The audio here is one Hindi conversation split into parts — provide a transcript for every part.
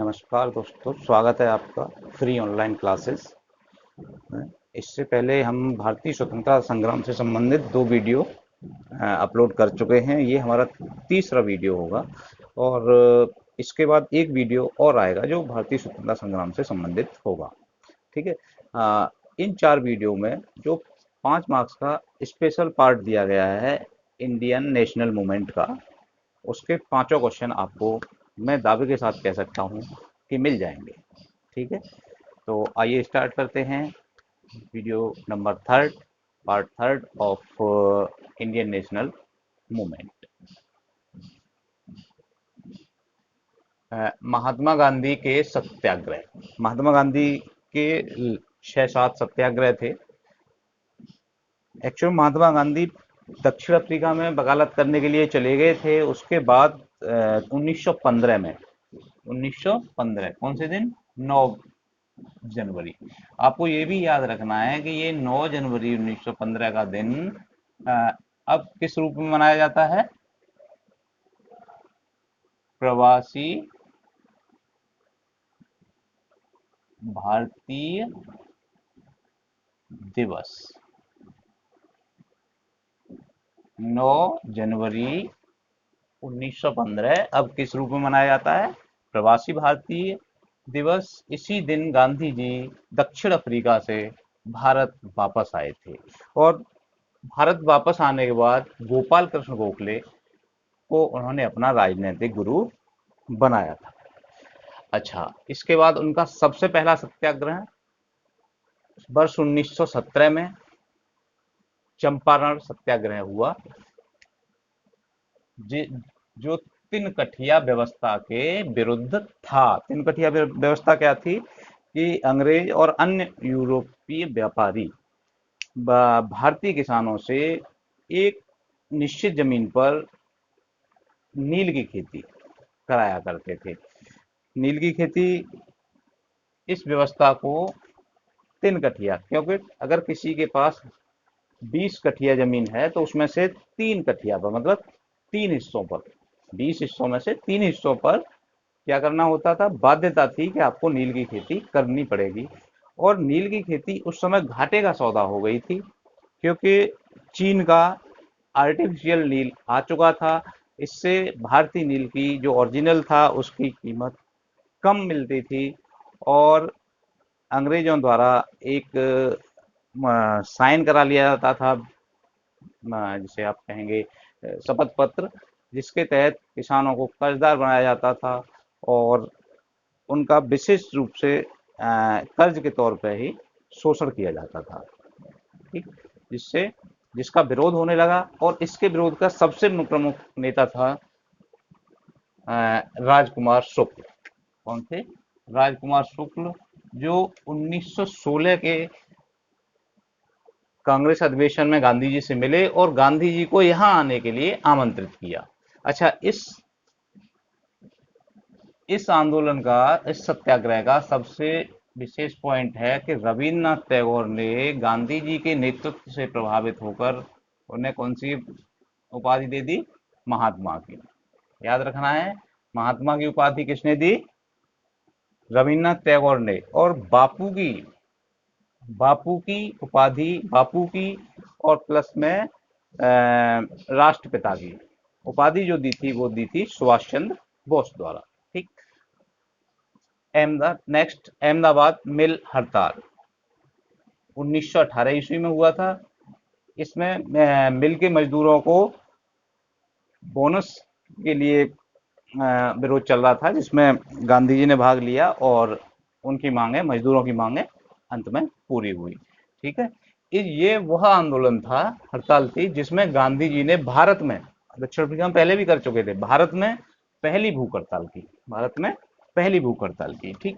नमस्कार दोस्तों, स्वागत है आपका फ्री ऑनलाइन क्लासेस। इससे पहले हम भारतीय स्वतंत्रता संग्राम से संबंधित 2 वीडियो अपलोड कर चुके हैं। ये हमारा तीसरा वीडियो होगा और इसके बाद एक वीडियो और आएगा जो भारतीय स्वतंत्रता संग्राम से संबंधित होगा। ठीक है। इन 4 वीडियो में जो 5 मार्क्स का स्पेशल पार्ट दिया गया है इंडियन नेशनल मूवमेंट का, उसके पांचों क्वेश्चन आपको मैं दावे के साथ कह सकता हूं कि मिल जाएंगे। ठीक है, तो आइए स्टार्ट करते हैं। Video number third, part third of Indian national movement. Mahatma Gandhi के सत्याग्रह। महात्मा गांधी के 6-7 सत्याग्रह थे। एक्चुअल महात्मा गांधी दक्षिण अफ्रीका में वकालत करने के लिए चले गए थे। उसके बाद 1915 में 1915 कौन से दिन? 9 जनवरी। आपको ये भी याद रखना है कि ये 9 जनवरी 1915 का दिन अब किस रूप में मनाया जाता है? प्रवासी भारतीय दिवस। 9 जनवरी 1915 अब किस रूप में मनाया जाता है? प्रवासी भारतीय दिवस। इसी दिन गांधी जी दक्षिण अफ्रीका से भारत वापस आए थे और भारत वापस आने के बाद गोपाल कृष्ण गोखले को उन्होंने अपना राजनीतिक गुरु बनाया था। अच्छा, इसके बाद उनका सबसे पहला सत्याग्रह वर्ष 1917 में चंपारण सत्याग्रह हुआ, जो तिनकठिया व्यवस्था के विरुद्ध था। तिनकठिया व्यवस्था क्या थी कि अंग्रेज और अन्य यूरोपीय व्यापारी भारतीय किसानों से एक निश्चित जमीन पर नील की खेती कराया करते थे। नील की खेती, इस व्यवस्था को तिनकठिया, क्योंकि अगर किसी के पास 20 कठिया जमीन है तो उसमें से 3 कठिया पर, मतलब 3 हिस्सों पर, 20 हिस्सों में से 3 हिस्सों पर क्या करना होता था? बाध्यता थी कि आपको नील की खेती करनी पड़ेगी। और नील की खेती उस समय घाटे का सौदा हो गई थी, क्योंकि चीन का आर्टिफिशियल नील आ चुका था। इससे भारतीय नील की जो ओरिजिनल था उसकी कीमत कम मिलती थी और अंग्रेजों द्वारा एक साइन करा लिया जाता था, जिसे आप कहेंगे शपथ पत्र, जिसके तहत किसानों को कर्जदार बनाया जाता था और उनका विशेष रूप से कर्ज के तौर पर ही शोषण किया जाता था। ठीक, जिसका विरोध होने लगा और इसके विरोध का सबसे प्रमुख नेता था राजकुमार शुक्ल। कौन थे? राजकुमार शुक्ल, जो 1916 के कांग्रेस अधिवेशन में गांधी जी से मिले और गांधी जी को यहां आने के लिए आमंत्रित किया। अच्छा, इस आंदोलन का, इस सत्याग्रह का सबसे विशेष पॉइंट है कि रविन्द्रनाथ टैगोर ने गांधी जी के नेतृत्व से प्रभावित होकर उन्हें कौन सी उपाधि दे दी? महात्मा की। याद रखना है, महात्मा की उपाधि किसने दी? रविन्द्रनाथ टैगोर ने। और बापू की उपाधि, बापू की और प्लस में राष्ट्रपिता की उपाधि जो दी थी वो दी थी सुभाष चंद्र बोस द्वारा। ठीक। नेक्स्ट, अहमदाबाद मिल हड़ताल 1918 ईस्वी में हुआ था। इसमें मिल के मजदूरों को बोनस के लिए विरोध चल रहा था, जिसमें गांधी जी ने भाग लिया और उनकी मांगे, मजदूरों की मांगे अंत में पूरी हुई। ठीक है, ये वह आंदोलन था, हड़ताल थी, जिसमें गांधी जी ने भारत में, दक्षिण अफ्रीका में पहले भी कर चुके थे, भारत में पहली भूख हड़ताल की, भारत में पहली भूख हड़ताल की। ठीक।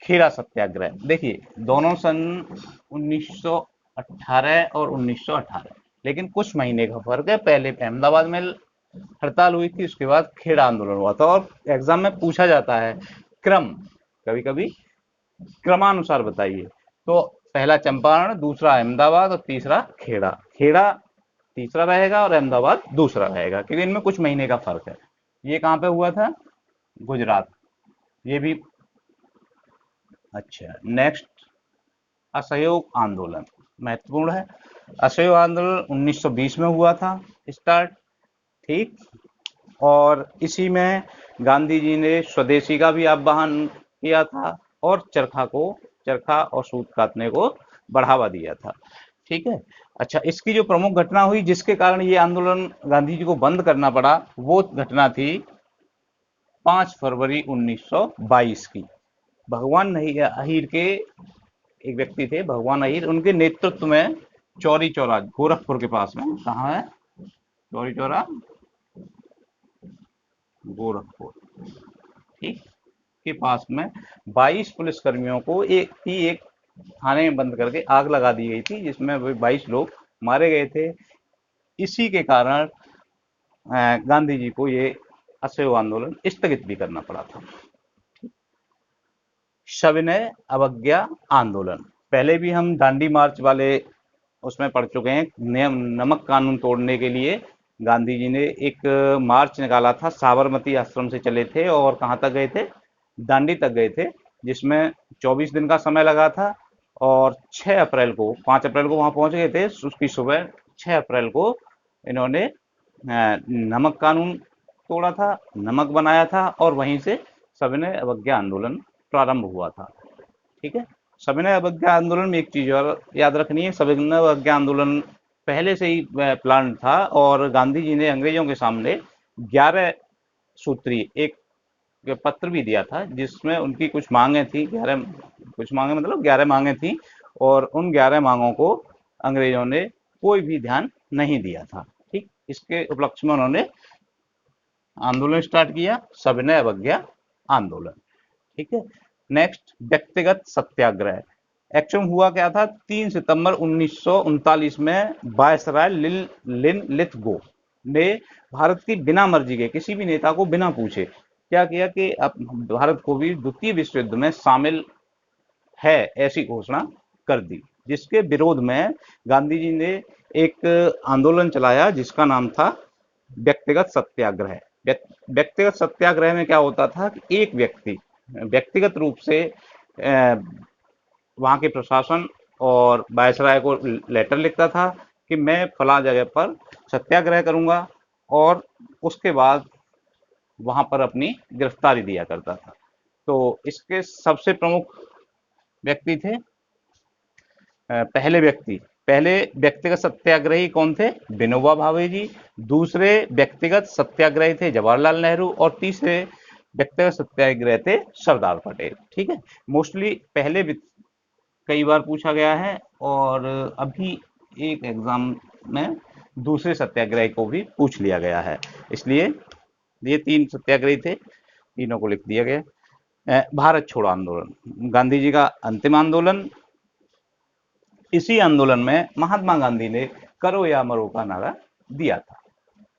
खेड़ा सत्याग्रह, देखिए दोनों सन 1918 और 1918, लेकिन कुछ महीने का फर्क है। पहले अहमदाबाद में हड़ताल हुई थी, उसके बाद खेड़ा आंदोलन हुआ था। और एग्जाम में पूछा जाता है क्रम, कभी कभी क्रमानुसार बताइए, तो पहला चंपारण, दूसरा अहमदाबाद और तीसरा खेड़ा। खेड़ा तीसरा रहेगा और अहमदाबाद दूसरा रहेगा, क्योंकि इनमें कुछ महीने का फर्क है। ये कहाँ पे हुआ था? गुजरात। ये भी। अच्छा, नेक्स्ट, असहयोग आंदोलन महत्वपूर्ण है। असहयोग आंदोलन 1920 में हुआ था स्टार्ट। ठीक। और इसी में गांधी जी ने स्वदेशी का भी आह्वान किया था और चरखा और सूत कातने को बढ़ावा दिया था। ठीक है। अच्छा, इसकी जो प्रमुख घटना हुई जिसके कारण ये आंदोलन गांधी जी को बंद करना पड़ा, वो घटना थी 5 फरवरी 1922 की। भगवान अहीर के एक व्यक्ति थे, भगवान अहीर, उनके नेतृत्व में चौरी चौरा गोरखपुर के पास में, कहाँ है चौरी चौरा, गोरखपुर, ठीक, के पास में 22 पुलिसकर्मियों को एक थाने में बंद करके आग लगा दी गई थी, जिसमें वे 22 लोग मारे गए थे। इसी के कारण गांधी जी को ये असहयोग आंदोलन स्थगित भी करना पड़ा था। सविनय अवज्ञा आंदोलन, पहले भी हम दांडी मार्च वाले उसमें पढ़ चुके हैं। नियम नमक कानून तोड़ने के लिए गांधी जी ने एक मार्च निकाला था, साबरमती आश्रम से चले थे और कहाँ तक गए थे, दांडी तक गए थे, जिसमें 24 दिन का समय लगा था। और 6 अप्रैल को, 5 अप्रैल को वहां पहुंच गए थे, उसकी सुबह 6 अप्रैल को इन्होंने नमक कानून तोड़ा था, नमक बनाया था और वहीं से सविनय अवज्ञा आंदोलन प्रारंभ हुआ था। ठीक है। सविनय अवज्ञा आंदोलन में एक चीज और याद रखनी है, सविनय अवज्ञा आंदोलन पहले से ही प्लान था और गांधी जी ने अंग्रेजों के सामने 11 सूत्री एक पत्र भी दिया था, जिसमें उनकी कुछ मांगे थी, 11 कुछ मांगे मतलब 11 मांगे थी, और उन 11 मांगों को अंग्रेजों ने कोई भी ध्यान नहीं दिया था। ठीक। इसके उपलक्ष्य में उन्होंने आंदोलन स्टार्ट किया, सविनय अवज्ञा आंदोलन। ठीक है। नेक्स्ट, व्यक्तिगत सत्याग्रह। एक्चुअल हुआ क्या था, 3 सितंबर 1939 में वायसराय लिन लिथगो ने भारत की बिना मर्जी के किसी भी नेता को बिना पूछे क्या किया कि अब भारत को भी द्वितीय विश्व युद्ध में शामिल है ऐसी घोषणा कर दी, जिसके विरोध में गांधी जी ने एक आंदोलन चलाया जिसका नाम था व्यक्तिगत सत्याग्रह। व्यक्तिगत सत्याग्रह में क्या होता था कि एक व्यक्ति व्यक्तिगत रूप से वहां के प्रशासन और वायसराय को लेटर लिखता था कि मैं फला जगह पर सत्याग्रह करूंगा, और उसके बाद वहां पर अपनी गिरफ्तारी दिया करता था। तो इसके सबसे प्रमुख व्यक्ति थे, पहले व्यक्तिगत सत्याग्रही कौन थे, विनोबा भावे जी। दूसरे व्यक्तिगत सत्याग्रही थे जवाहरलाल नेहरू, और तीसरे व्यक्तिगत सत्याग्रह थे सरदार पटेल। ठीक है। मोस्टली पहले भी कई बार पूछा गया है, और अभी एक एग्जाम में दूसरे सत्याग्रह को भी पूछ लिया गया है, इसलिए ये 3 सत्याग्रही थे, तीनों को लिख दिया गया। भारत छोड़ो आंदोलन, गांधी जी का अंतिम आंदोलन। इसी आंदोलन में महात्मा गांधी ने करो या मरो का नारा दिया था।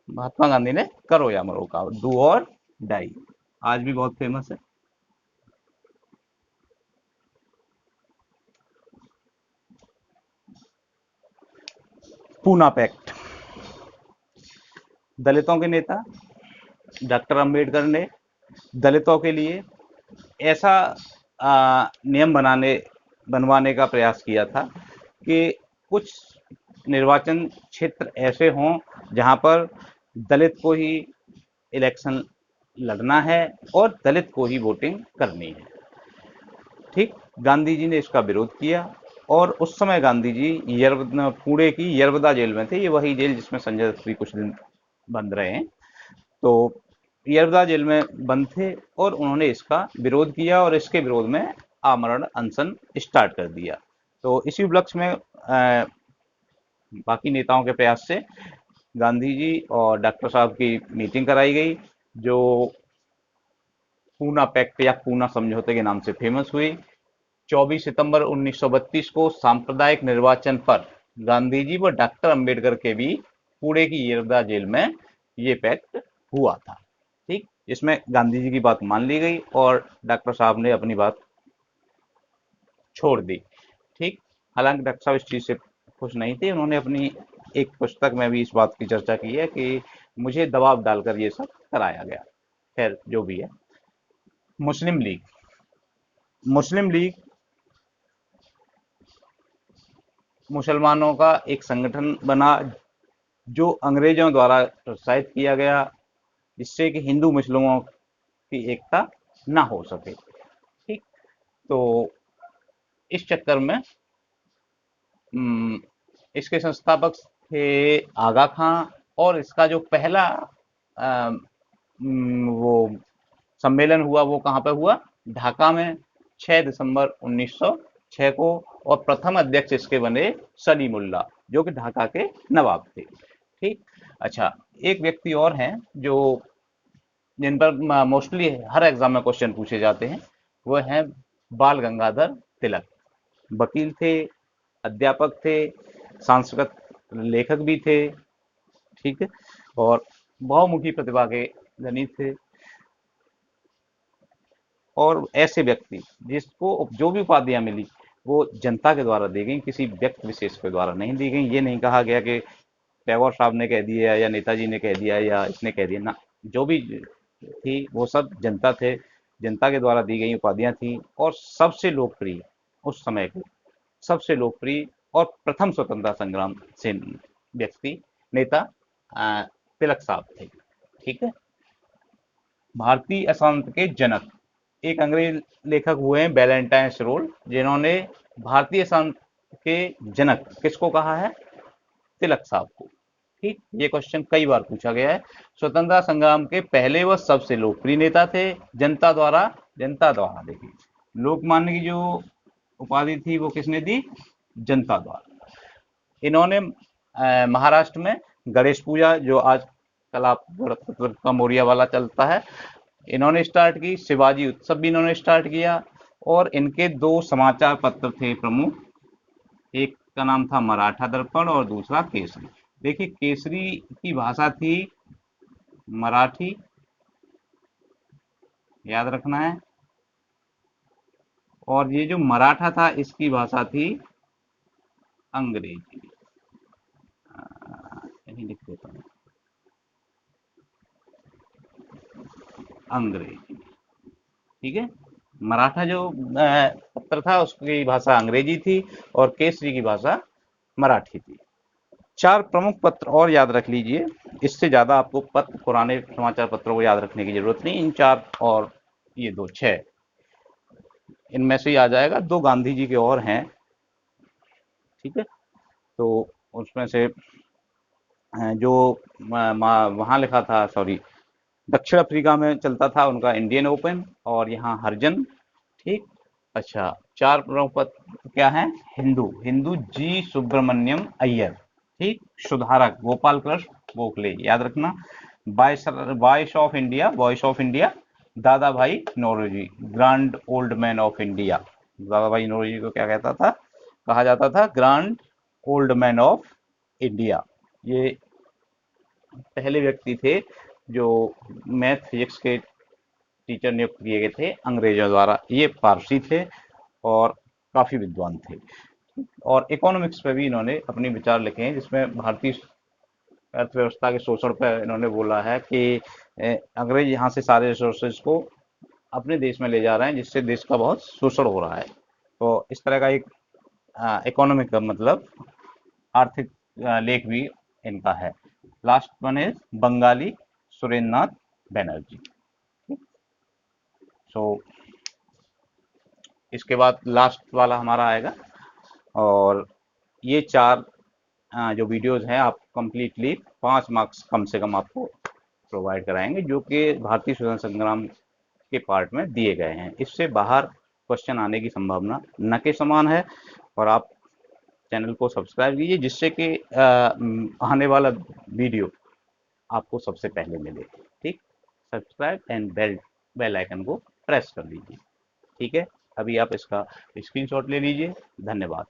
महात्मा गांधी ने करो या मरो का, डू और डाई, आज भी बहुत फेमस है। पूना पैक्ट, दलितों के नेता डॉक्टर अंबेडकर ने दलितों के लिए ऐसा नियम बनवाने का प्रयास किया था कि कुछ निर्वाचन क्षेत्र ऐसे हों जहां पर दलित को ही इलेक्शन लड़ना है और दलित को ही वोटिंग करनी है। ठीक। गांधी जी ने इसका विरोध किया, और उस समय गांधी जी पुणे की यरवदा जेल में थे, ये वही जेल जिसमें संजय दत्त भी कुछ दिन बंद रहे हैं। तो यरवदा जेल में बंद थे और उन्होंने इसका विरोध किया, और इसके विरोध में आमरण अनशन स्टार्ट कर दिया। तो इसी उपलक्ष्य में बाकी नेताओं के प्रयास से गांधी जी और डॉक्टर साहब की मीटिंग कराई गई, जो पूना पैक्ट या पूना समझौते के नाम से फेमस हुई। 24 सितंबर 1932 को सांप्रदायिक निर्वाचन पर गांधी जी व डॉक्टर अंबेडकर के भी पुणे की यरवदा जेल में ये पैक्ट हुआ था। ठीक। इसमें गांधी जी की बात मान ली गई और डॉक्टर साहब ने अपनी बात छोड़ दी। ठीक। हालांकि डॉक्टर साहब इस चीज से खुश नहीं थे, उन्होंने अपनी एक पुस्तक में भी इस बात की चर्चा की है कि मुझे दबाव डालकर ये सब कराया गया। खैर, जो भी है। मुस्लिम लीग। मुस्लिम लीग मुसलमानों का एक संगठन बना जो अंग्रेजों द्वारा प्रोत्साहित किया गया, जिससे कि हिंदू मुस्लिमों की एकता ना हो सके। ठीक। तो इस चक्कर में इसके संस्थापक थे आगा खां, और इसका जो पहला वो सम्मेलन हुआ वो कहाँ पे हुआ, ढाका में, 6 दिसंबर 1906 को। और प्रथम अध्यक्ष इसके बने सलीमुल्लाह, जो कि ढाका के नवाब थे। ठीक। अच्छा, एक व्यक्ति और हैं जो जिन पर मोस्टली हर एग्जाम में क्वेश्चन पूछे जाते हैं, वो हैं बाल गंगाधर तिलक। वकील थे, अध्यापक थे, सांस्कृतिक लेखक भी थे। ठीक है। और बहुमुखी प्रतिभा के धनी थे। और ऐसे व्यक्ति जिसको जो भी उपाधियां मिली वो जनता के द्वारा दी गई, किसी व्यक्ति विशेष के द्वारा नहीं दी गई। ये नहीं कहा गया कि टैगोर साहब ने कह दिया या नेताजी ने कह दिया या इसने कह दिया ना, जो भी थी वो सब जनता थे, जनता के द्वारा दी गई उपाधियां थी। और सबसे लोकप्रिय उस समय के सबसे लोकप्रिय और प्रथम स्वतंत्रता संग्राम से व्यक्ति नेता तिलक साहब थे। ठीक है। भारतीय अशांति के जनक एक अंग्रेज लेखक हुए हैं वैलेंटाइन रोल, जिन्होंने भारतीय अशांति के जनक किसको कहा है, तिलक साहब को। ठीक। ये क्वेश्चन कई बार पूछा गया है। स्वतंत्रता संग्राम के पहले वह सबसे लोकप्रिय नेता थे, जनता द्वारा देखिए, लोकमान्य की जो उपाधि थी वो किसने दी, जनता द्वारा। इन्होंने महाराष्ट्र में गणेश पूजा, जो आज कल आप का मोरिया वाला चलता है, इन्होंने स्टार्ट की। शिवाजी उत्सव भी इन्होंने स्टार्ट किया। और इनके 2 समाचार पत्र थे प्रमुख, एक का नाम था मराठा दर्पण और दूसरा केसरी। देखिए, केसरी की भाषा थी मराठी, याद रखना है। और ये जो मराठा था इसकी भाषा थी अंग्रेजी। यही लिख देता हूँ, अंग्रेजी। ठीक है। मराठा जो पत्र था उसकी भाषा अंग्रेजी थी और केसरी की भाषा मराठी थी। 4 प्रमुख पत्र और याद रख लीजिए, इससे ज्यादा आपको पत्र पुराने समाचार पत्रों को याद रखने की जरूरत नहीं। इन 4 और ये 2 6 इनमें से ही आ जाएगा। 2 गांधी जी के और हैं। ठीक है। तो उसमें से जो वहां लिखा था, सॉरी, दक्षिण अफ्रीका में चलता था उनका इंडियन ओपन, और यहाँ हरजन। ठीक। अच्छा, 4 प्रमुख पत्र क्या है, हिंदू, जी सुब्रमण्यम अय्यर। ठीक। सुधारक गोपाल कृष्ण गोखले, याद रखना। Voice of India Dadabhai Naoroji, grand old man of India. Dadabhai Naoroji को क्या कहता था, कहा जाता था grand old man of India. ये पहले व्यक्ति थे जो मैथ फिजिक्स के टीचर नियुक्त किए गए थे अंग्रेजों द्वारा। ये पारसी थे और काफी विद्वान थे। और इकोनॉमिक्स पे भी इन्होंने अपने विचार लिखे हैं, जिसमें भारतीय अर्थव्यवस्था के शोषण पर इन्होंने बोला है कि अंग्रेज यहाँ से सारे रिसोर्सेज को अपने देश में ले जा रहे हैं, जिससे देश का बहुत शोषण हो रहा है। तो इस तरह का एक इकोनॉमिक का मतलब आर्थिक लेख भी इनका है। Last one is Bengali Surendra Nath Banerjee. So इसके बाद लास्ट वाला हमारा आएगा। और ये 4 जो वीडियोस हैं आप कंप्लीटली 5 मार्क्स कम से कम आपको प्रोवाइड कराएंगे, जो कि भारतीय स्वतंत्रता संग्राम के पार्ट में दिए गए हैं। इससे बाहर क्वेश्चन आने की संभावना न के समान है। और आप चैनल को सब्सक्राइब कीजिए, जिससे कि आने वाला वीडियो आपको सबसे पहले मिले। ठीक। सब्सक्राइब एंड बेल आइकन को प्रेस कर दीजिए। ठीक है। अभी आप इसका स्क्रीनशॉट ले लीजिए। धन्यवाद।